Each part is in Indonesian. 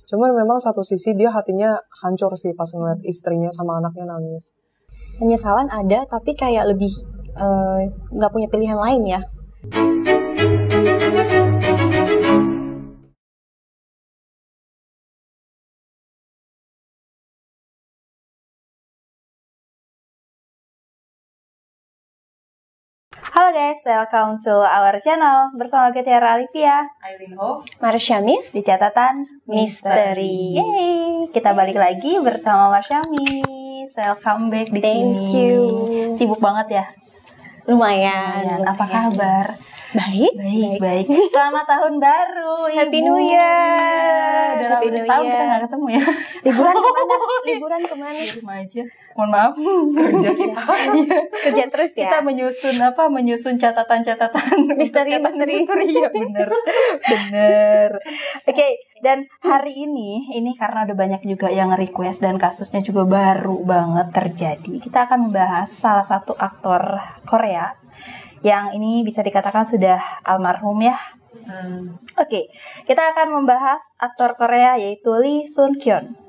Cuman memang satu sisi dia hatinya hancur sih pas ngeliat istrinya sama anaknya nangis. Penyesalan ada, tapi kayak lebih nggak punya pilihan lain ya. Halo guys, welcome to our channel. Bersama kita Tiara Alivia, Aileen Ho, Marsyamis di catatan misteri. Yeay, kita balik lagi bersama Marsyamis. Welcome back di sini. Thank you. Sibuk banget ya? Lumayan. Apa kabar? Baik. Selamat tahun baru, Happy Ibu. New Year. Udah Happy lama New tahun Year. kita nggak ketemu ya. Liburan kemana? di rumah aja. Mohon maaf, kerja kita. Kerja terus ya. Kita menyusun catatan-catatan Misteri. Ya, bener. Oke, dan hari ini karena udah banyak juga yang request dan kasusnya juga baru banget terjadi. Kita akan membahas salah satu aktor Korea yang ini bisa dikatakan sudah almarhum ya. Oke, kita akan membahas aktor Korea yaitu Lee Sun Kyun.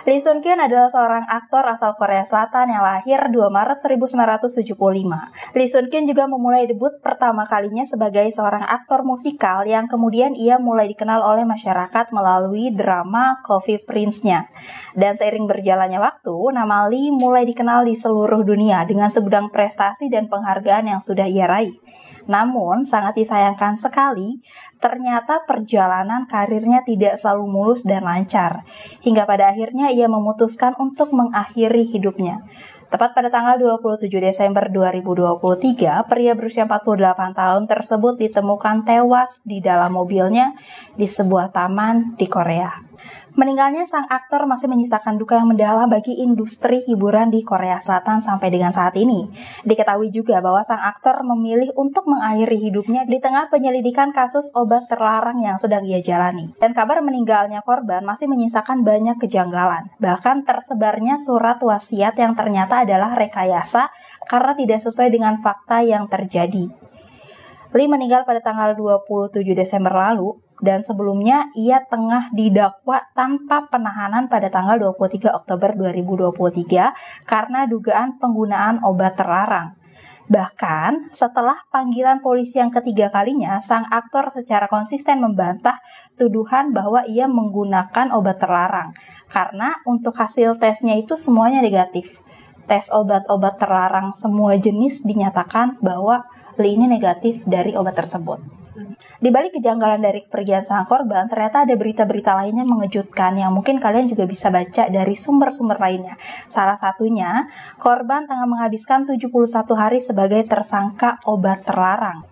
Lee Sun Kyun adalah seorang aktor asal Korea Selatan yang lahir 2 Maret 1975. Lee Sun Kyun juga memulai debut pertama kalinya sebagai seorang aktor musikal yang kemudian ia mulai dikenal oleh masyarakat melalui drama Coffee Prince-nya. Dan seiring berjalannya waktu, nama Lee mulai dikenal di seluruh dunia dengan segudang prestasi dan penghargaan yang sudah ia raih. Namun, sangat disayangkan sekali, ternyata perjalanan karirnya tidak selalu mulus dan lancar, hingga pada akhirnya ia memutuskan untuk mengakhiri hidupnya. Tepat pada tanggal 27 Desember 2023, pria berusia 48 tahun tersebut ditemukan tewas di dalam mobilnya di sebuah taman di Korea. Meninggalnya sang aktor masih menyisakan duka yang mendalam bagi industri hiburan di Korea Selatan sampai dengan saat ini. Diketahui juga bahwa sang aktor memilih untuk mengakhiri hidupnya di tengah penyelidikan kasus obat terlarang yang sedang ia jalani. Dan kabar meninggalnya korban masih menyisakan banyak kejanggalan. Bahkan tersebarnya surat wasiat yang ternyata adalah rekayasa karena tidak sesuai dengan fakta yang terjadi. Lee meninggal pada tanggal 27 Desember lalu, dan sebelumnya ia tengah didakwa tanpa penahanan pada tanggal 23 Oktober 2023 karena dugaan penggunaan obat terlarang. Bahkan setelah panggilan polisi yang ketiga kalinya, sang aktor secara konsisten membantah tuduhan bahwa ia menggunakan obat terlarang karena untuk hasil tesnya itu semuanya negatif. Tes obat-obat terlarang semua jenis dinyatakan bahwa Lee ini negatif dari obat tersebut. Di balik kejanggalan dari kepergian sang korban, ternyata ada berita-berita lainnya mengejutkan yang mungkin kalian juga bisa baca dari sumber-sumber lainnya. Salah satunya, korban tengah menghabiskan 71 hari sebagai tersangka obat terlarang.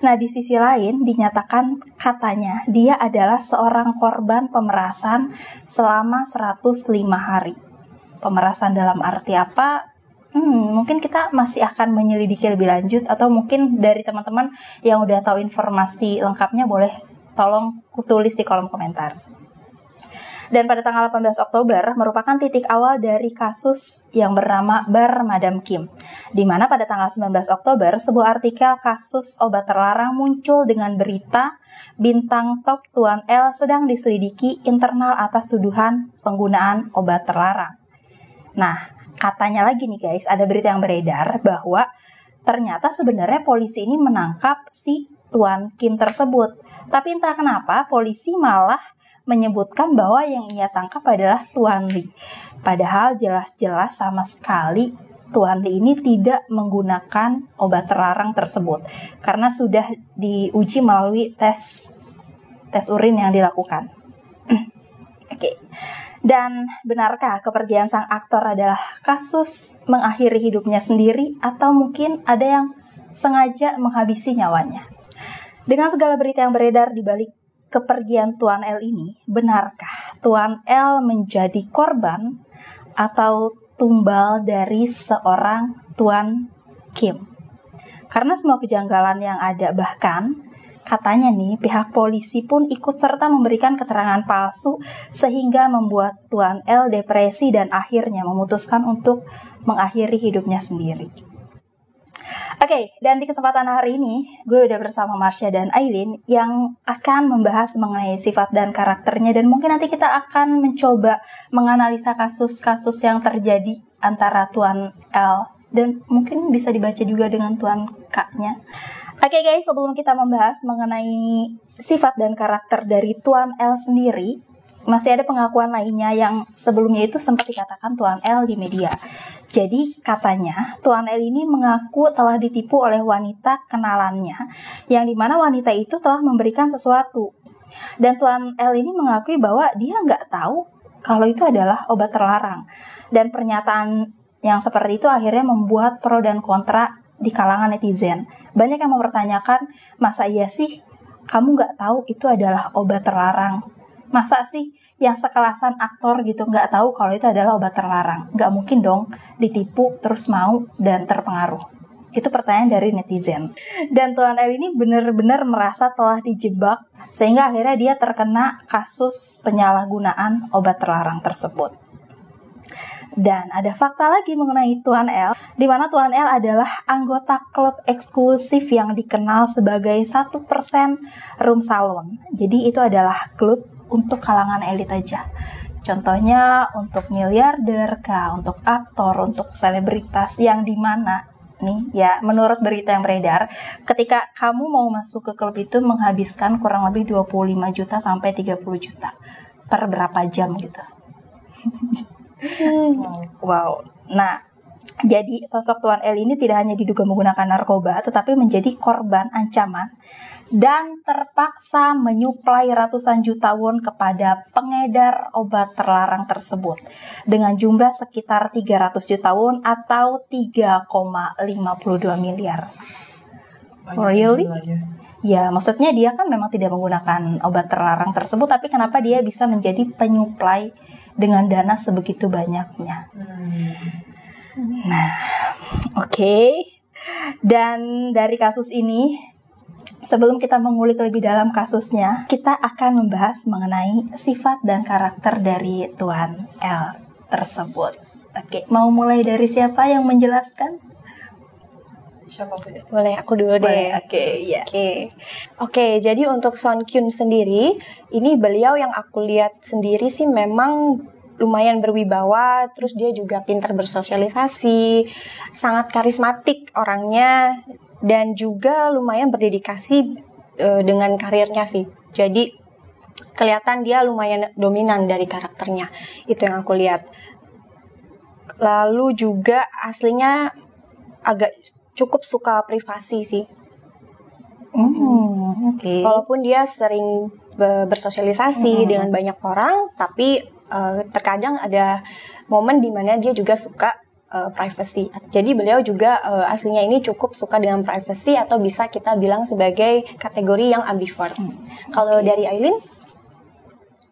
Nah, di sisi lain dinyatakan katanya dia adalah seorang korban pemerasan selama 105 hari. Pemerasan dalam arti apa? Mungkin kita masih akan menyelidiki lebih lanjut, atau mungkin dari teman-teman yang udah tahu informasi lengkapnya boleh tolong tulis di kolom komentar. Dan pada tanggal 18 Oktober merupakan titik awal dari kasus yang bernama Bar Madam Kim, di mana pada tanggal 19 Oktober sebuah artikel kasus obat terlarang muncul dengan berita bintang top Tuan L sedang diselidiki internal atas tuduhan penggunaan obat terlarang. Nah, katanya lagi nih guys, ada berita yang beredar bahwa ternyata sebenarnya polisi ini menangkap si Tuan Kim tersebut. Tapi entah kenapa polisi malah menyebutkan bahwa yang ia tangkap adalah Tuan Lee. Padahal jelas-jelas sama sekali Tuan Lee ini tidak menggunakan obat terlarang tersebut karena sudah diuji melalui tes urin yang dilakukan. Oke. Dan benarkah kepergian sang aktor adalah kasus mengakhiri hidupnya sendiri atau mungkin ada yang sengaja menghabisi nyawanya? Dengan segala berita yang beredar di balik kepergian Tuan L ini, benarkah Tuan L menjadi korban atau tumbal dari seorang Tuan Kim? Karena semua kejanggalan yang ada, bahkan katanya nih pihak polisi pun ikut serta memberikan keterangan palsu sehingga membuat Tuan L depresi dan akhirnya memutuskan untuk mengakhiri hidupnya sendiri. Oke, dan di kesempatan hari ini gue udah bersama Marsha dan Aileen yang akan membahas mengenai sifat dan karakternya, dan mungkin nanti kita akan mencoba menganalisa kasus-kasus yang terjadi antara Tuan L dan mungkin bisa dibaca juga dengan Tuan K-nya. Oke guys, sebelum kita membahas mengenai sifat dan karakter dari Tuan L sendiri, masih ada pengakuan lainnya yang sebelumnya itu sempat dikatakan Tuan L di media. Jadi katanya Tuan L ini mengaku telah ditipu oleh wanita kenalannya, yang dimana wanita itu telah memberikan sesuatu. Dan Tuan L ini mengakui bahwa dia nggak tahu kalau itu adalah obat terlarang. Dan pernyataan yang seperti itu akhirnya membuat pro dan kontra di kalangan netizen. Banyak yang mempertanyakan, masa iya sih kamu nggak tahu itu adalah obat terlarang? Masa sih yang sekelasan aktor gitu nggak tahu kalau itu adalah obat terlarang? Nggak mungkin dong ditipu terus mau dan terpengaruh. Itu pertanyaan dari netizen. Dan Tuan L ini benar-benar merasa telah dijebak sehingga akhirnya dia terkena kasus penyalahgunaan obat terlarang tersebut. Dan ada fakta lagi mengenai Tuan L, di mana Tuan L adalah anggota klub eksklusif yang dikenal sebagai 1% Room Salon. Jadi itu adalah klub untuk kalangan elit aja. Contohnya untuk miliarder kah, untuk aktor, untuk selebritas, yang dimana nih ya menurut berita yang beredar, ketika kamu mau masuk ke klub itu menghabiskan kurang lebih 25 juta sampai 30 juta per berapa jam gitu. Wow. Nah, jadi sosok Tuan L ini tidak hanya diduga menggunakan narkoba, tetapi menjadi korban ancaman dan terpaksa menyuplai ratusan juta won kepada pengedar obat terlarang tersebut dengan jumlah sekitar 300 juta won atau 3,52 miliar. Really? Ya, maksudnya dia kan memang tidak menggunakan obat terlarang tersebut, tapi kenapa dia bisa menjadi penyuplai dengan dana sebegitu banyaknya? Nah, oke. Dan dari kasus ini, sebelum kita mengulik lebih dalam kasusnya, kita akan membahas mengenai sifat dan karakter dari Tuan L tersebut. Oke, mau mulai dari siapa yang menjelaskan? Siapa pun? Boleh aku dulu deh. Oke, ya. Oke, jadi untuk Son Kyun sendiri, ini beliau yang aku lihat sendiri sih memang lumayan berwibawa, terus dia juga pintar bersosialisasi, sangat karismatik orangnya, dan juga lumayan berdedikasi dengan karirnya sih. Jadi kelihatan dia lumayan dominan dari karakternya, itu yang aku lihat. Lalu juga aslinya agak cukup suka privasi sih. Oke. Walaupun dia sering bersosialisasi dengan banyak orang, tapi terkadang ada momen di mana dia juga suka privacy. Jadi beliau juga aslinya ini cukup suka dengan privacy, atau bisa kita bilang sebagai kategori yang ambivert. Kalau dari Aileen?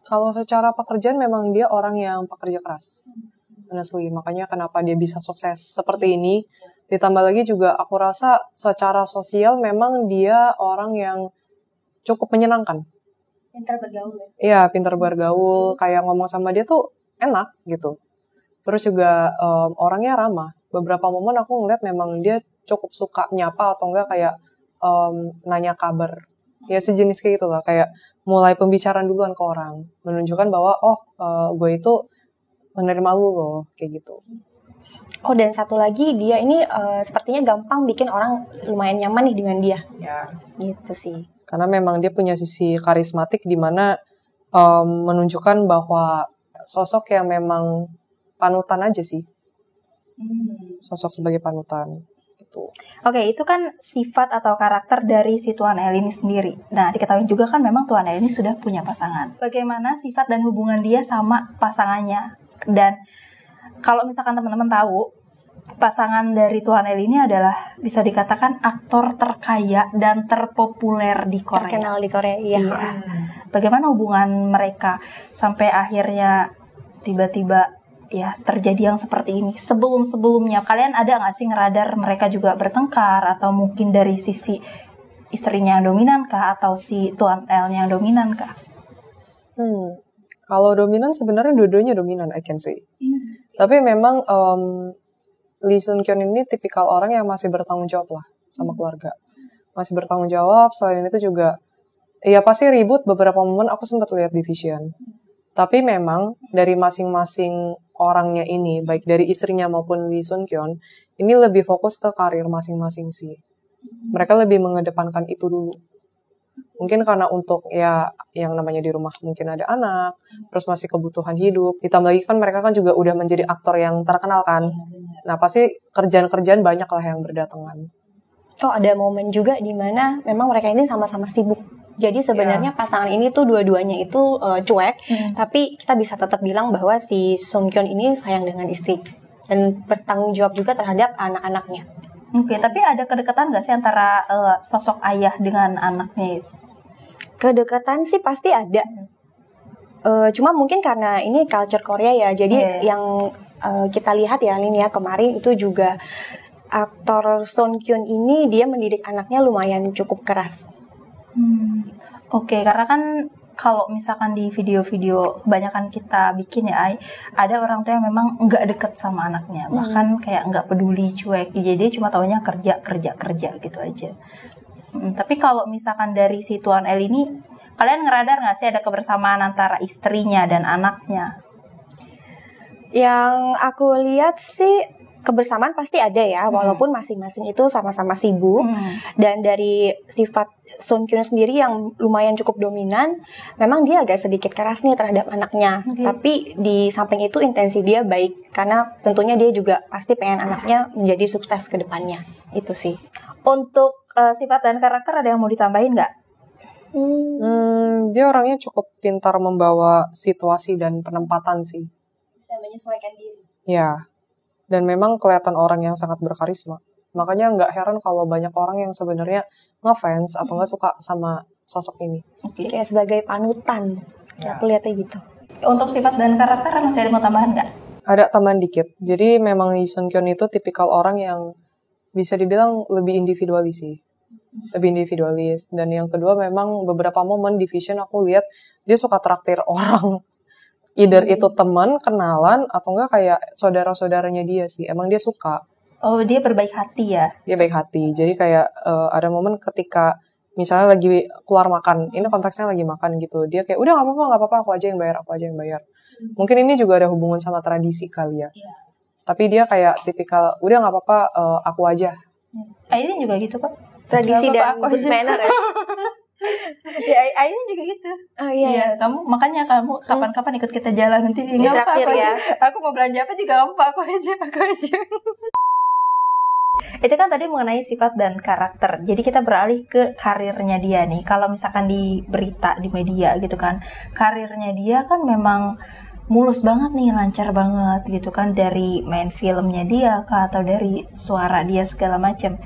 Kalau secara pekerjaan memang dia orang yang pekerja keras. Honestly, makanya kenapa dia bisa sukses seperti ini. Ditambah lagi juga aku rasa secara sosial memang dia orang yang cukup menyenangkan. Pintar bergaul ya? Iya, pintar bergaul, kayak ngomong sama dia tuh enak gitu. Terus juga orangnya ramah. Beberapa momen aku ngeliat memang dia cukup suka nyapa atau enggak kayak nanya kabar. Ya sejenis kayak gitu lah, kayak mulai pembicaraan duluan ke orang. Menunjukkan bahwa gue itu menerima lu loh, kayak gitu. Oh, dan satu lagi, dia ini sepertinya gampang bikin orang lumayan nyaman nih dengan dia. Ya. Gitu sih. Karena memang dia punya sisi karismatik di mana menunjukkan bahwa sosok yang memang panutan aja sih. Sosok sebagai panutan. Gitu. Oke, itu kan sifat atau karakter dari si Tuan L ini sendiri. Nah, diketahui juga kan memang Tuan L ini sudah punya pasangan. Bagaimana sifat dan hubungan dia sama pasangannya? Dan kalau misalkan teman-teman tahu, pasangan dari Tuan L ini adalah bisa dikatakan aktor terkaya dan terpopuler di Korea. Terkenal di Korea, iya. Bagaimana hubungan mereka sampai akhirnya tiba-tiba ya terjadi yang seperti ini? Sebelum-sebelumnya kalian ada nggak sih ngeradar mereka juga bertengkar, atau mungkin dari sisi istrinya yang dominan kah atau si Tuan L-nya yang dominan kah? Kalau dominan sebenarnya dua-duanya dominan, I can say. Tapi memang Lee Sun Kyun ini tipikal orang yang masih bertanggung jawab lah sama keluarga. Masih bertanggung jawab, selain itu juga, ya pasti ribut beberapa momen aku sempat lihat di Vision. Tapi memang dari masing-masing orangnya ini, baik dari istrinya maupun Lee Sun Kyun, ini lebih fokus ke karir masing-masing sih. Mereka lebih mengedepankan itu dulu. Mungkin karena untuk ya yang namanya di rumah mungkin ada anak, terus masih kebutuhan hidup. Ditambah lagi kan mereka kan juga udah menjadi aktor yang terkenal kan. Nah pasti kerjaan-kerjaan banyak lah yang berdatangan. Oh, ada momen juga di mana memang mereka ini sama-sama sibuk. Jadi sebenarnya pasangan ini tuh dua-duanya itu cuek, tapi kita bisa tetap bilang bahwa si Sun Kyun ini sayang dengan istri dan bertanggung jawab juga terhadap anak-anaknya. Oke, tapi ada kedekatan nggak sih antara sosok ayah dengan anaknya itu? Kedekatan sih pasti ada. Cuma mungkin karena ini culture Korea ya, jadi yang kita lihat ya Lin ya kemarin itu juga aktor Sun Kyun ini dia mendidik anaknya lumayan cukup keras. Oke, karena kan kalau misalkan di video-video kebanyakan kita bikin ya, ada orang tua yang memang nggak deket sama anaknya, bahkan kayak nggak peduli, cuek, jadi cuma taunya kerja gitu aja. Tapi kalau misalkan dari si Tuan L ini, kalian ngeradar nggak sih ada kebersamaan antara istrinya dan anaknya? Yang aku lihat sih kebersamaan pasti ada ya, walaupun masing-masing itu sama-sama sibuk. Dan dari sifat Sun Kyun sendiri yang lumayan cukup dominan, memang dia agak sedikit keras nih terhadap anaknya. Tapi di samping itu intensi dia baik, karena tentunya dia juga pasti pengen anaknya menjadi sukses ke depannya. Itu sih. Untuk sifat dan karakter ada yang mau ditambahin nggak? Dia orangnya cukup pintar membawa situasi dan penempatan sih. Bisa menyesuaikan diri. Ya. Dan memang kelihatan orang yang sangat berkarisma. Makanya nggak heran kalau banyak orang yang sebenarnya ngefans atau nggak suka sama sosok ini. Kayak sebagai panutan. Aku lihatnya gitu. Untuk sifat dan karakter masih ada mau tambahan nggak? Ada tambahan dikit. Jadi memang Lee Sun Kyun itu tipikal orang yang bisa dibilang lebih individualis sih. Lebih individualis. Dan yang kedua memang beberapa momen di Vision aku lihat dia suka traktir orang. Either itu teman, kenalan, atau enggak kayak saudara-saudaranya dia sih. Emang dia suka. Oh, dia berbaik hati ya? Dia baik hati. Jadi kayak ada momen ketika misalnya lagi keluar makan. Ini konteksnya lagi makan gitu. Dia kayak, udah gak apa-apa, aku aja yang bayar. Mungkin ini juga ada hubungan sama tradisi kali ya. Tapi dia kayak tipikal, udah gak apa-apa, aku aja. Aiden juga gitu kok. Tradisi dan good manner ya? Ya, Aiden juga gitu. Oh iya. Kamu makanya kamu kapan-kapan ikut kita jalan nanti nggak apa-apa ya. Aku mau belanja apa juga nggak apa-apa, aku aja. Itu kan tadi mengenai sifat dan karakter. Jadi kita beralih ke karirnya dia nih. Kalau misalkan di berita, di media gitu kan, karirnya dia kan memang mulus banget nih, lancar banget gitu kan, dari main filmnya dia kah, atau dari suara dia segala macam.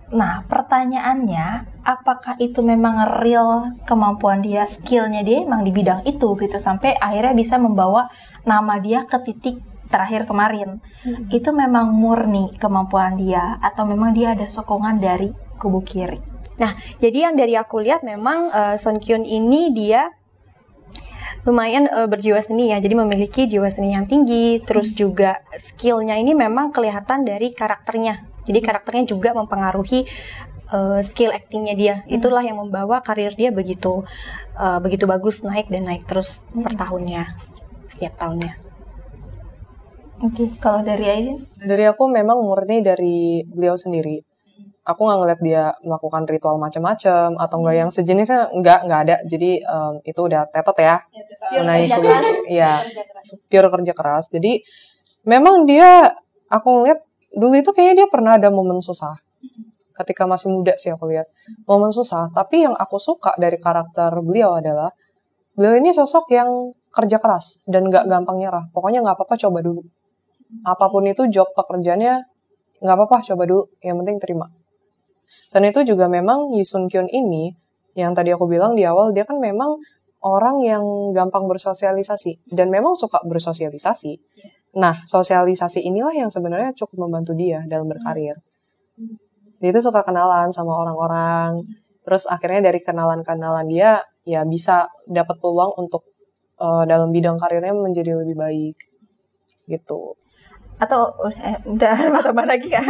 Nah, pertanyaannya, apakah itu memang real kemampuan dia, skillnya dia emang di bidang itu gitu, sampai akhirnya bisa membawa nama dia ke titik terakhir kemarin. Itu memang murni kemampuan dia, atau memang dia ada sokongan dari kubu kiri? Nah, jadi yang dari aku lihat memang Sun Kyun ini dia lumayan berjiwa seni ya, jadi memiliki jiwa seni yang tinggi, terus juga skillnya ini memang kelihatan dari karakternya. Jadi karakternya juga mempengaruhi skill actingnya dia. Itulah yang membawa karir dia begitu bagus, naik terus per tahunnya, setiap tahunnya. Oke, kalau dari Aiden? Dari aku memang murni dari beliau sendiri. Aku nggak ngeliat dia melakukan ritual macam-macam atau enggak yang sejenisnya, nggak ada. Jadi itu udah tetot ya. Menaik pure kerja keras. Jadi memang dia, aku ngeliat dulu itu kayaknya dia pernah ada momen susah. Ketika masih muda sih aku lihat momen susah. Tapi yang aku suka dari karakter beliau adalah beliau ini sosok yang kerja keras dan nggak gampang nyerah. Pokoknya nggak apa-apa, coba dulu. Apapun itu job pekerjaannya, nggak apa-apa, coba dulu. Yang penting terima. Selain itu juga memang Lee Sun Kyun ini, yang tadi aku bilang di awal, dia kan memang orang yang gampang bersosialisasi. Dan memang suka bersosialisasi. Nah, sosialisasi inilah yang sebenarnya cukup membantu dia dalam berkarir. Dia itu suka kenalan sama orang-orang. Terus akhirnya dari kenalan-kenalan dia ya bisa dapat peluang untuk dalam bidang karirnya menjadi lebih baik gitu. Atau udah tambah lagi kan?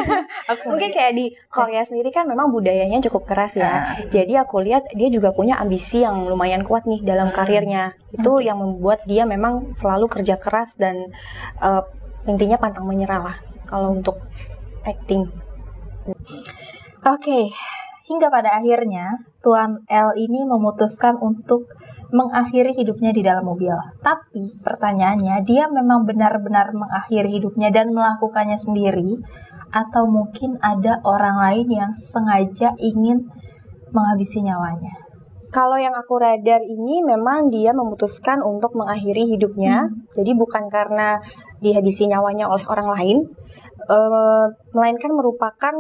Mungkin kayak di Korea sendiri kan memang budayanya cukup keras ya. Jadi aku lihat dia juga punya ambisi yang lumayan kuat nih dalam karirnya. Itu yang membuat dia memang selalu kerja keras dan intinya pantang menyerah lah kalau untuk acting. Oke, hingga pada akhirnya Tuan L ini memutuskan untuk mengakhiri hidupnya di dalam mobil. Tapi pertanyaannya, dia memang benar-benar mengakhiri hidupnya dan melakukannya sendiri, atau mungkin ada orang lain yang sengaja ingin menghabisi nyawanya? Kalau yang aku radar ini memang dia memutuskan untuk mengakhiri hidupnya. Jadi bukan karena dihabisi nyawanya oleh orang lain, melainkan merupakan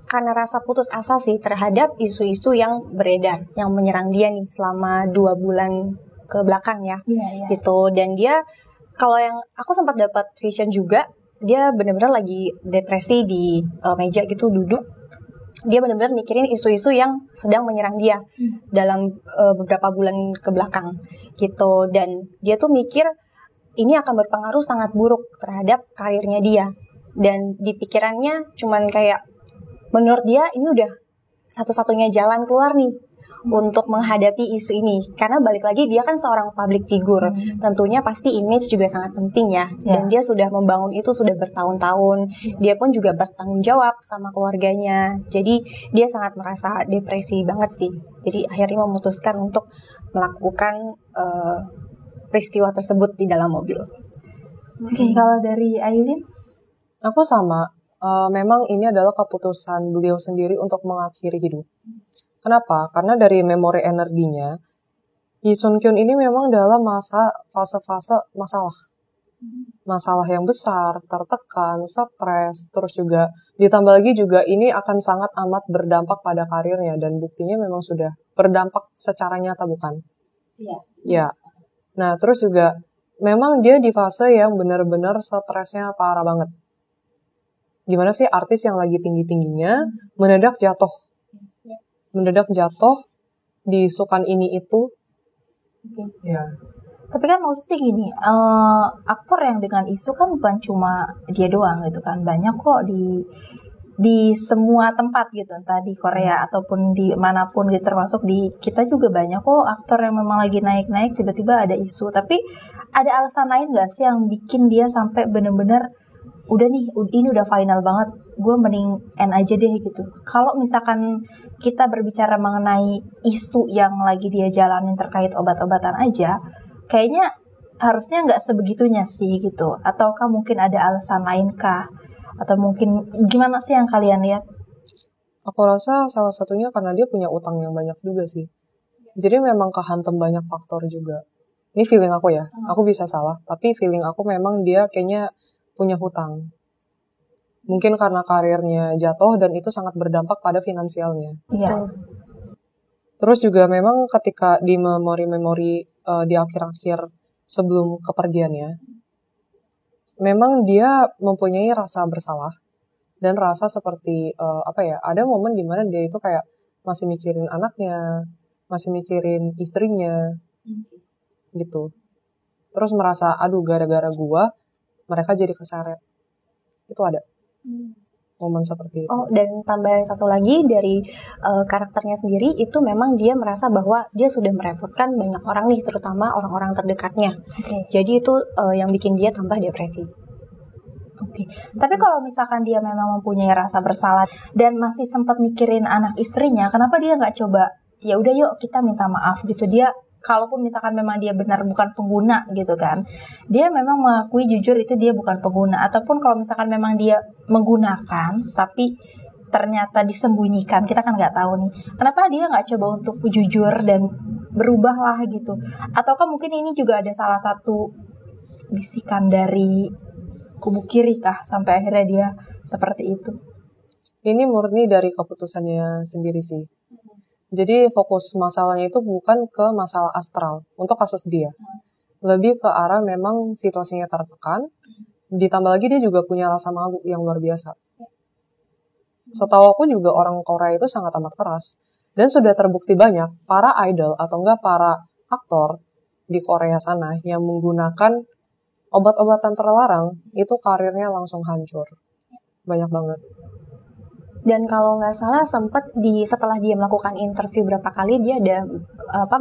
karena rasa putus asa sih terhadap isu-isu yang beredar, yang menyerang dia nih selama 2 bulan ke belakang ya. Gitu. Dan dia, kalau yang aku sempat dapat vision juga, dia benar-benar lagi depresi di meja gitu duduk. Dia benar-benar mikirin isu-isu yang sedang menyerang dia dalam beberapa bulan ke belakang gitu. Dan dia tuh mikir ini akan berpengaruh sangat buruk terhadap karirnya dia. Dan di pikirannya cuman kayak, menurut dia ini udah satu-satunya jalan keluar nih untuk menghadapi isu ini. Karena balik lagi dia kan seorang public figure. Tentunya pasti image juga sangat penting ya. Dan dia sudah membangun itu sudah bertahun-tahun. Dia pun juga bertanggung jawab sama keluarganya. Jadi dia sangat merasa depresi banget sih. Jadi akhirnya memutuskan untuk melakukan peristiwa tersebut di dalam mobil. Oke, kalau dari Aileen? Aku sama. Memang ini adalah keputusan beliau sendiri untuk mengakhiri hidup. Kenapa? Karena dari memori energinya, Lee Sun Kyun ini memang dalam fase-fase masalah. Masalah yang besar, tertekan, stres, terus juga ditambah lagi juga ini akan sangat amat berdampak pada karirnya dan buktinya memang sudah berdampak secara nyata, bukan? Iya. Ya. Nah, terus juga memang dia di fase yang benar-benar stresnya parah banget. Gimana sih artis yang lagi tinggi-tingginya mendadak jatuh di isukan ini itu. Ya. Tapi kan maksudnya gini, aktor yang dengan isu kan bukan cuma dia doang gitu kan, banyak kok di semua tempat gitu, entah di Korea ataupun di manapun gitu, termasuk di kita juga banyak kok aktor yang memang lagi naik-naik tiba-tiba ada isu. Tapi ada alasan lain gak sih yang bikin dia sampai bener-bener udah nih, ini udah final banget, gue mending end aja deh gitu. Kalau misalkan kita berbicara mengenai isu yang lagi dia jalanin terkait obat-obatan aja, kayaknya harusnya nggak sebegitunya sih gitu. Ataukah mungkin ada alasan lain kah? Atau mungkin gimana sih yang kalian lihat? Aku rasa salah satunya karena dia punya utang yang banyak juga sih. Jadi memang kehantem banyak faktor juga. Ini feeling aku ya, aku bisa salah, tapi feeling aku memang dia kayaknya punya hutang. Mungkin karena karirnya jatuh dan itu sangat berdampak pada finansialnya. Iya. Terus juga memang ketika di memori-memori di akhir-akhir sebelum kepergiannya, memang dia mempunyai rasa bersalah dan rasa seperti ada momen dimana dia itu kayak masih mikirin anaknya, masih mikirin istrinya, gitu. Terus merasa, aduh gara-gara gua mereka jadi keseret. Itu ada momen seperti itu. Oh, dan tambahan satu lagi dari karakternya sendiri, itu memang dia merasa bahwa dia sudah merepotkan banyak orang nih, terutama orang-orang terdekatnya. Jadi itu yang bikin dia tambah depresi. Oke. Tapi kalau misalkan dia memang mempunyai rasa bersalah dan masih sempat mikirin anak istrinya, kenapa dia nggak coba, ya udah yuk kita minta maaf gitu. Dia kalaupun misalkan memang dia benar bukan pengguna gitu kan, dia memang mengakui jujur itu dia bukan pengguna. Ataupun kalau misalkan memang dia menggunakan tapi ternyata disembunyikan, kita kan nggak tahu nih, kenapa dia nggak coba untuk jujur dan berubah lah gitu. Ataukah mungkin ini juga ada salah satu bisikan dari kubu kiri kah sampai akhirnya dia seperti itu? Ini murni dari keputusannya sendiri sih. Jadi fokus masalahnya itu bukan ke masalah astral untuk kasus dia. Lebih ke arah memang situasinya tertekan, ditambah lagi dia juga punya rasa malu yang luar biasa. Setahu aku juga orang Korea itu sangat amat keras. Dan sudah terbukti banyak para idol atau enggak para aktor di Korea sana yang menggunakan obat-obatan terlarang, itu karirnya langsung hancur. Banyak banget. Dan kalau nggak salah sempat setelah dia melakukan interview berapa kali dia ada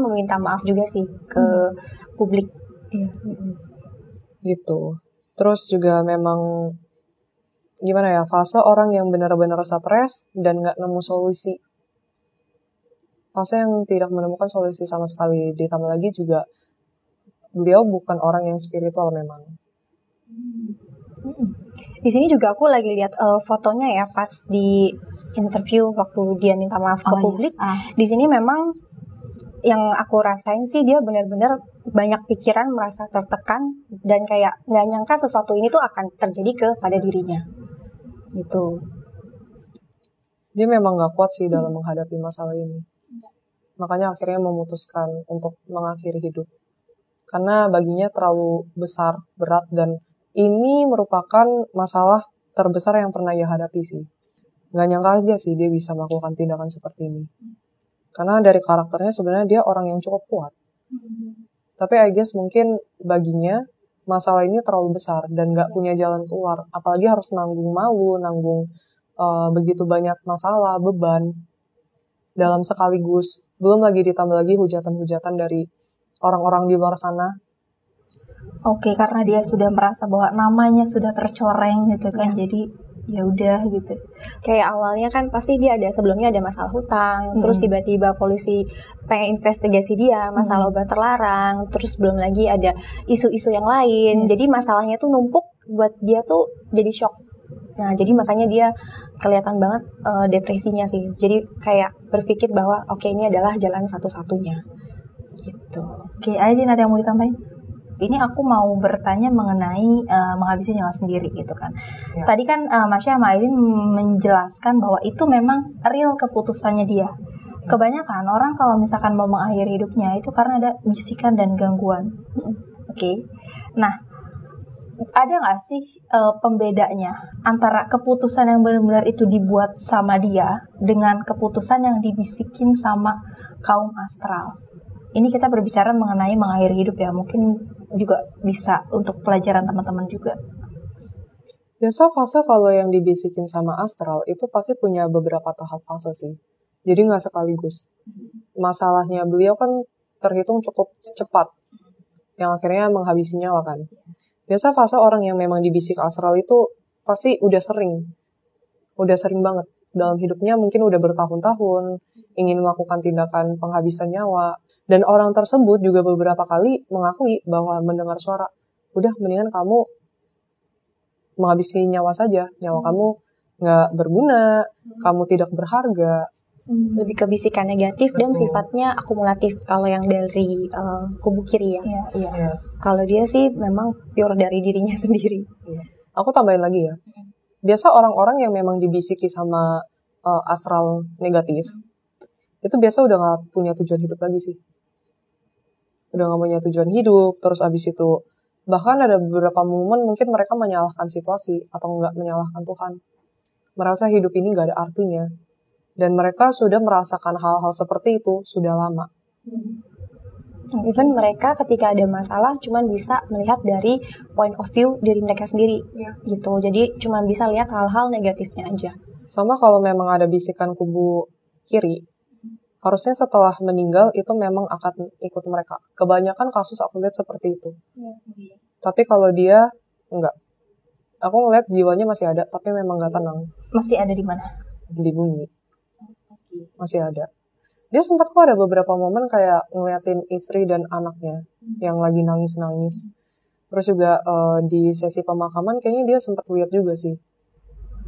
meminta maaf juga sih ke publik. Iya. Gitu. Terus juga memang gimana ya, fase orang yang benar-benar stres dan nggak nemu solusi. Fase yang tidak menemukan solusi sama sekali. Ditambah lagi juga beliau bukan orang yang spiritual memang. Di sini juga aku lagi lihat fotonya ya pas di interview waktu dia minta maaf ke publik. Di sini memang yang aku rasain sih dia benar-benar banyak pikiran, merasa tertekan dan kayak nggak nyangka sesuatu ini tuh akan terjadi kepada dirinya. Gitu. Dia memang nggak kuat sih dalam menghadapi masalah ini. Makanya akhirnya memutuskan untuk mengakhiri hidup. Karena baginya terlalu besar, berat, dan ini merupakan masalah terbesar yang pernah ia hadapi sih. Nggak nyangka aja sih dia bisa melakukan tindakan seperti ini. Karena dari karakternya sebenarnya dia orang yang cukup kuat. Tapi I guess mungkin baginya masalah ini terlalu besar dan nggak punya jalan keluar. Apalagi harus nanggung malu, nanggung begitu banyak masalah, beban dalam sekaligus. Belum lagi ditambah lagi hujatan-hujatan dari orang-orang di luar sana. Oke, karena dia sudah merasa bahwa namanya sudah tercoreng gitu kan, jadi ya udah gitu. Kayak awalnya kan pasti dia sebelumnya ada masalah hutang, terus tiba-tiba polisi pengen investigasi dia masalah obat terlarang, terus belum lagi ada isu-isu yang lain. Jadi masalahnya tuh numpuk buat dia tuh jadi shock. Nah, jadi makanya dia kelihatan banget depresinya sih. Jadi kayak berpikir bahwa oke, ini adalah jalan satu-satunya. Gitu. Oke, Aidin ada yang mau ditambahin? Ini aku mau bertanya mengenai menghabisi nyawa sendiri gitu kan. Ya. Tadi kan Masya sama Aidin menjelaskan bahwa itu memang real keputusannya dia. Kebanyakan orang kalau misalkan mau mengakhiri hidupnya itu karena ada bisikan dan gangguan. Oke. Nah, ada nggak sih pembedanya antara keputusan yang benar-benar itu dibuat sama dia dengan keputusan yang dibisikin sama kaum astral? Ini kita berbicara mengenai mengakhiri hidup ya, mungkin juga bisa untuk pelajaran teman-teman juga. Biasa fase kalau yang dibisikin sama astral itu pasti punya beberapa tahap fase sih. Jadi nggak sekaligus. Masalahnya beliau kan terhitung cukup cepat, yang akhirnya menghabisi nyawa kan. Biasa fase orang yang memang dibisik astral itu pasti udah sering banget. Dalam hidupnya mungkin udah bertahun-tahun ingin melakukan tindakan penghabisan nyawa. Dan orang tersebut juga beberapa kali mengakui bahwa mendengar suara, udah mendingan kamu menghabisi nyawa saja. Nyawa kamu nggak berguna, kamu tidak berharga. Lebih ke bisikan negatif. Betul. Dan sifatnya akumulatif kalau yang dari kubu kiri ya. Yes. Kalau dia sih memang pure dari dirinya sendiri. Aku tambahin lagi ya. Biasa orang-orang yang memang dibisiki sama astral negatif, itu biasa udah gak punya tujuan hidup lagi sih. Udah gak punya tujuan hidup, terus abis itu, bahkan ada beberapa momen mungkin mereka menyalahkan situasi, atau gak menyalahkan Tuhan. Merasa hidup ini gak ada artinya. Dan mereka sudah merasakan hal-hal seperti itu sudah lama. Even mereka ketika ada masalah cuman bisa melihat dari point of view diri mereka sendiri, gitu. Jadi cuman bisa lihat hal-hal negatifnya aja. Sama kalau memang ada bisikan kubu kiri, harusnya setelah meninggal itu memang akan ikut mereka. Kebanyakan kasus aku lihat seperti itu. Tapi kalau dia, enggak. Aku ngeliat jiwanya masih ada, tapi memang gak tenang. Masih ada di mana? Di bumi. Masih ada. Dia sempat kok ada beberapa momen kayak ngeliatin istri dan anaknya yang lagi nangis-nangis. Terus juga di sesi pemakaman kayaknya dia sempat lihat juga sih.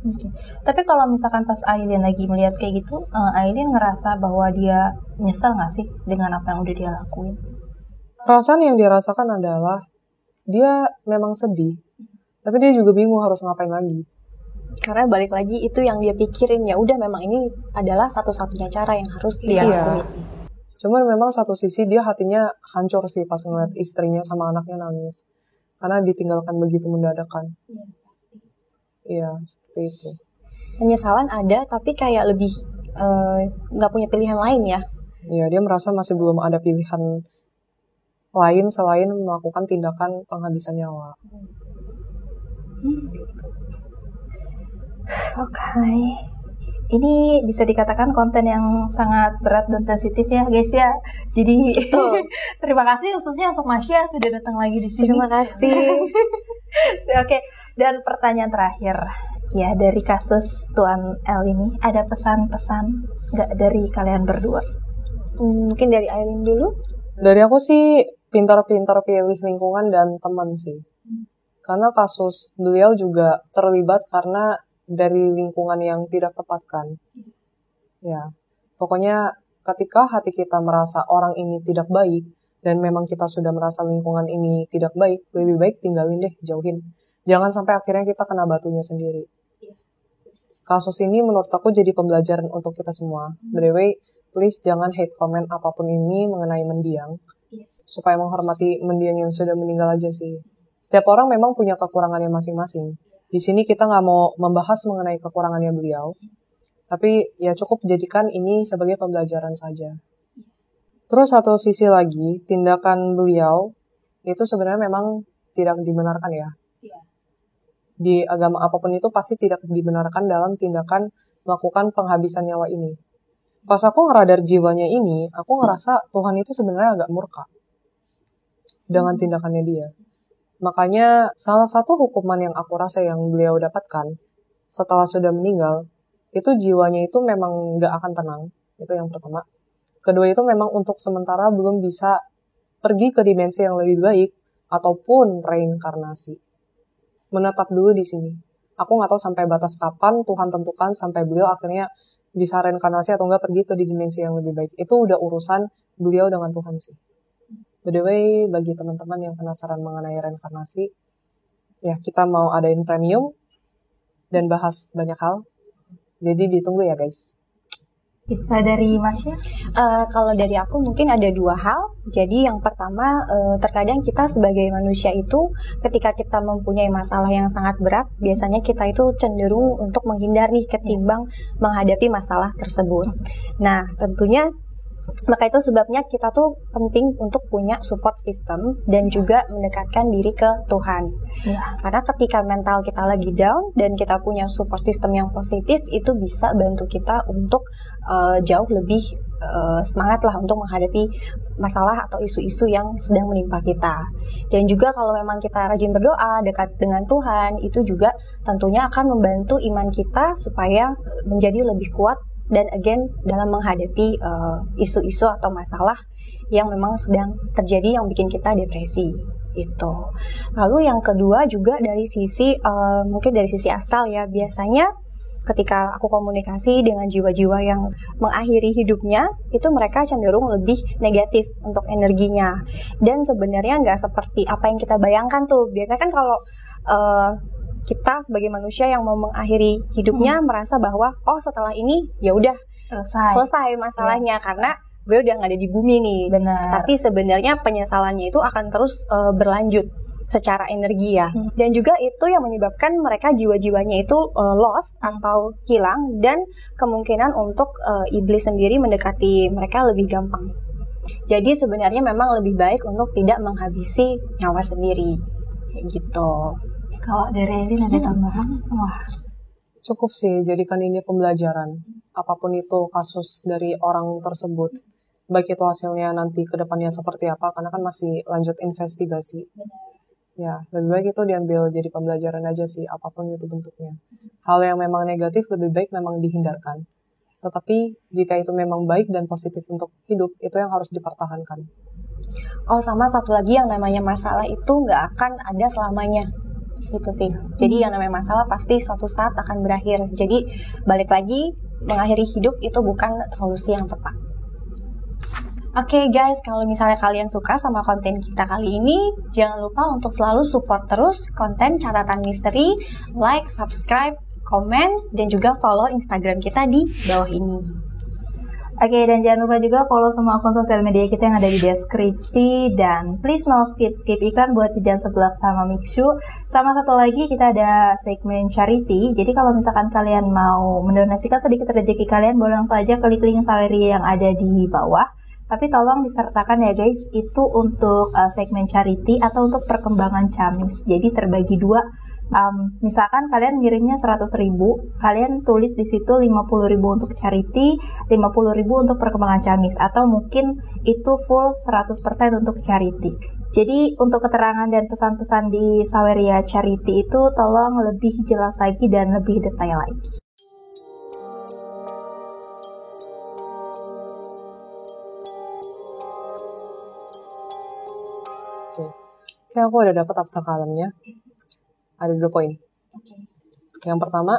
Okay. Tapi kalau misalkan pas Aidin lagi melihat kayak gitu, Aidin ngerasa bahwa dia nyesel nggak sih dengan apa yang udah dia lakuin? Perasaan yang dia rasakan adalah dia memang sedih, tapi dia juga bingung harus ngapain lagi. Karena balik lagi itu yang dia pikirin, ya udah memang ini adalah satu-satunya cara yang harus dia lakuin. Cuman memang satu sisi dia hatinya hancur sih pas ngeliat istrinya sama anaknya nangis, karena ditinggalkan begitu mendadakan. Iya, seperti itu. Penyesalan ada, tapi kayak lebih nggak punya pilihan lain ya. Ya, dia merasa masih belum ada pilihan lain selain melakukan tindakan penghabisan nyawa. Oke. Ini bisa dikatakan konten yang sangat berat dan sensitif ya guys ya. Jadi terima kasih khususnya untuk Masya sudah datang lagi di sini. Terima kasih. Oke, dan pertanyaan terakhir ya, dari kasus Tuan L ini ada pesan-pesan nggak dari kalian berdua? Mungkin dari Aileen dulu. Dari aku sih pintar-pintar pilih lingkungan dan teman sih. Karena kasus beliau juga terlibat karena dari lingkungan yang tidak tepat kan. Ya, pokoknya ketika hati kita merasa orang ini tidak baik, dan memang kita sudah merasa lingkungan ini tidak baik, lebih baik tinggalin deh, jauhin. Jangan sampai akhirnya kita kena batunya sendiri. Kasus ini menurut aku jadi pembelajaran untuk kita semua. By the way, please jangan hate comment apapun ini mengenai mendiang. Supaya menghormati mendiang yang sudah meninggal aja sih. Setiap orang memang punya kekurangannya masing-masing. Di sini kita nggak mau membahas mengenai kekurangannya beliau, tapi ya cukup jadikan ini sebagai pembelajaran saja. Terus satu sisi lagi, tindakan beliau itu sebenarnya memang tidak dibenarkan ya. Di agama apapun itu pasti tidak dibenarkan dalam tindakan melakukan penghabisan nyawa ini. Pas aku ngeradar jiwanya ini, aku ngerasa Tuhan itu sebenarnya agak murka dengan tindakannya dia. Makanya salah satu hukuman yang aku rasa yang beliau dapatkan setelah sudah meninggal, itu jiwanya itu memang gak akan tenang. Itu yang pertama. Kedua itu memang untuk sementara belum bisa pergi ke dimensi yang lebih baik ataupun reinkarnasi. Menetap dulu di sini. Aku gak tahu sampai batas kapan Tuhan tentukan sampai beliau akhirnya bisa reinkarnasi atau enggak pergi ke dimensi yang lebih baik. Itu udah urusan beliau dengan Tuhan sih. By the way, bagi teman-teman yang penasaran mengenai reinkarnasi, ya kita mau adain premium dan bahas banyak hal. Jadi ditunggu ya guys. Kita dari Masya? Kalau dari aku mungkin ada dua hal. Jadi yang pertama, terkadang kita sebagai manusia itu ketika kita mempunyai masalah yang sangat berat, biasanya kita itu cenderung untuk menghindar nih ketimbang menghadapi masalah tersebut. Nah, tentunya maka itu sebabnya kita tuh penting untuk punya support system dan juga mendekatkan diri ke Tuhan. Karena ketika mental kita lagi down dan kita punya support system yang positif, itu bisa bantu kita untuk jauh lebih semangat lah untuk menghadapi masalah atau isu-isu yang sedang menimpa kita. Dan juga kalau memang kita rajin berdoa, dekat dengan Tuhan, itu juga tentunya akan membantu iman kita supaya menjadi lebih kuat dan again dalam menghadapi isu-isu atau masalah yang memang sedang terjadi yang bikin kita depresi itu. Lalu yang kedua juga dari sisi mungkin dari sisi astral ya, biasanya ketika aku komunikasi dengan jiwa-jiwa yang mengakhiri hidupnya, itu mereka cenderung lebih negatif untuk energinya. Dan sebenarnya nggak seperti apa yang kita bayangkan tuh. Biasanya kan kalau kita sebagai manusia yang mau mengakhiri hidupnya merasa bahwa oh setelah ini ya udah selesai masalahnya karena gue udah nggak ada di bumi nih. Benar. Tapi sebenarnya penyesalannya itu akan terus berlanjut secara energi ya. Dan juga itu yang menyebabkan mereka jiwa-jiwanya itu lost atau hilang, dan kemungkinan untuk iblis sendiri mendekati mereka lebih gampang. Jadi sebenarnya memang lebih baik untuk tidak menghabisi nyawa sendiri kayak gitu. Kalau dari Elin ada tambahan? Wah, Cukup sih, jadikan ini pembelajaran. Apapun itu kasus dari orang tersebut, baik itu hasilnya nanti ke depannya seperti apa, karena kan masih lanjut investigasi. Ya, lebih baik itu diambil jadi pembelajaran aja sih, apapun itu bentuknya. Hal yang memang negatif lebih baik memang dihindarkan. Tetapi jika itu memang baik dan positif untuk hidup, itu yang harus dipertahankan. Oh, sama satu lagi, yang namanya masalah itu nggak akan ada selamanya. Gitu sih. Jadi yang namanya masalah pasti suatu saat akan berakhir. Jadi balik lagi, mengakhiri hidup itu bukan solusi yang tepat. Oke guys, kalau misalnya kalian suka sama konten kita kali ini, jangan lupa untuk selalu support terus konten Catatan Misteri, like, subscribe, komen, dan juga follow Instagram kita di bawah ini. Oke, dan jangan lupa juga follow semua akun sosial media kita yang ada di deskripsi. Dan please no skip iklan buat Jajan Seblak sama Mixu. Sama satu lagi kita ada segmen charity. Jadi kalau misalkan kalian mau mendonasikan sedikit rezeki kalian, boleh langsung aja klik link Saweria yang ada di bawah. Tapi tolong disertakan ya guys, itu untuk segmen charity atau untuk perkembangan Camis. Jadi terbagi dua. Misalkan kalian ngirimnya 100.000, kalian tulis di situ 50.000 untuk charity, 50.000 untuk perkembangan Camis, atau mungkin itu full 100% untuk charity. Jadi untuk keterangan dan pesan-pesan di Saweria Charity itu tolong lebih jelas lagi dan lebih detail lagi. Oke, aku udah dapat abstrak kalemnya. Ada 2 poin. Yang pertama,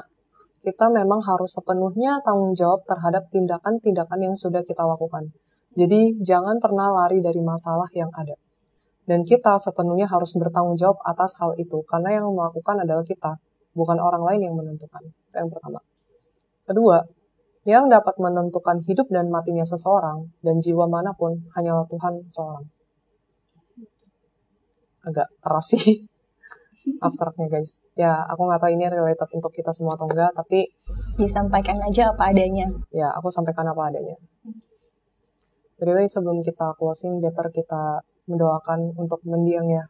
kita memang harus sepenuhnya tanggung jawab terhadap tindakan-tindakan yang sudah kita lakukan. Jadi, jangan pernah lari dari masalah yang ada. Dan kita sepenuhnya harus bertanggung jawab atas hal itu, karena yang melakukan adalah kita, bukan orang lain yang menentukan. Itu yang pertama. Kedua, yang dapat menentukan hidup dan matinya seseorang, dan jiwa manapun, hanyalah Tuhan seorang. Agak keras sih abstraknya guys. Ya, aku nggak tahu ini related untuk kita semua atau enggak, tapi Disampaikan aja apa adanya. ya aku sampaikan apa adanya. By the way, sebelum kita closing, better kita mendoakan untuk mendiang ya.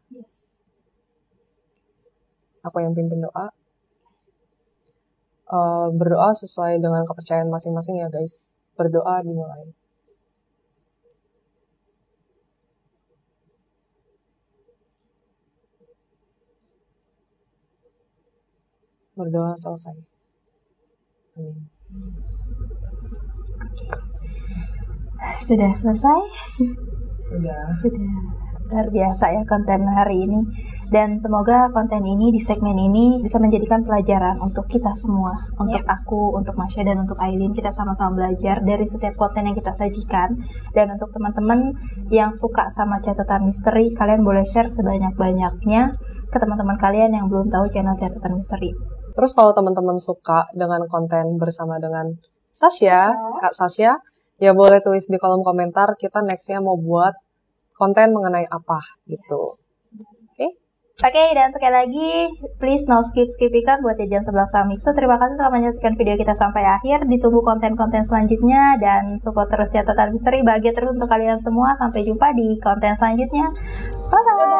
Aku yang pimpin doa. Berdoa sesuai dengan kepercayaan masing-masing ya guys. Berdoa dimulai. Berdoa selesai. Amin. Sudah selesai? Sudah. Luar biasa ya konten hari ini. Dan semoga konten ini di segmen ini bisa menjadikan pelajaran untuk kita semua. Untuk aku, untuk Masya, dan untuk Aileen. Kita sama-sama belajar dari setiap konten yang kita sajikan. Dan untuk teman-teman yang suka sama catatan misteri, kalian boleh share sebanyak-banyaknya ke teman-teman kalian yang belum tahu channel catatan misteri. Terus kalau teman-teman suka dengan konten bersama dengan Kak Sasha, ya boleh tulis di kolom komentar kita nextnya mau buat konten mengenai apa gitu. Oke, dan sekali lagi, please no skip iklan buat Jajan Seblak sama Mixu. Terima kasih telah menyaksikan video kita sampai akhir. Ditunggu konten-konten selanjutnya dan support terus catatan misteri. Bahagia terus untuk kalian semua. Sampai jumpa di konten selanjutnya. Bye-bye.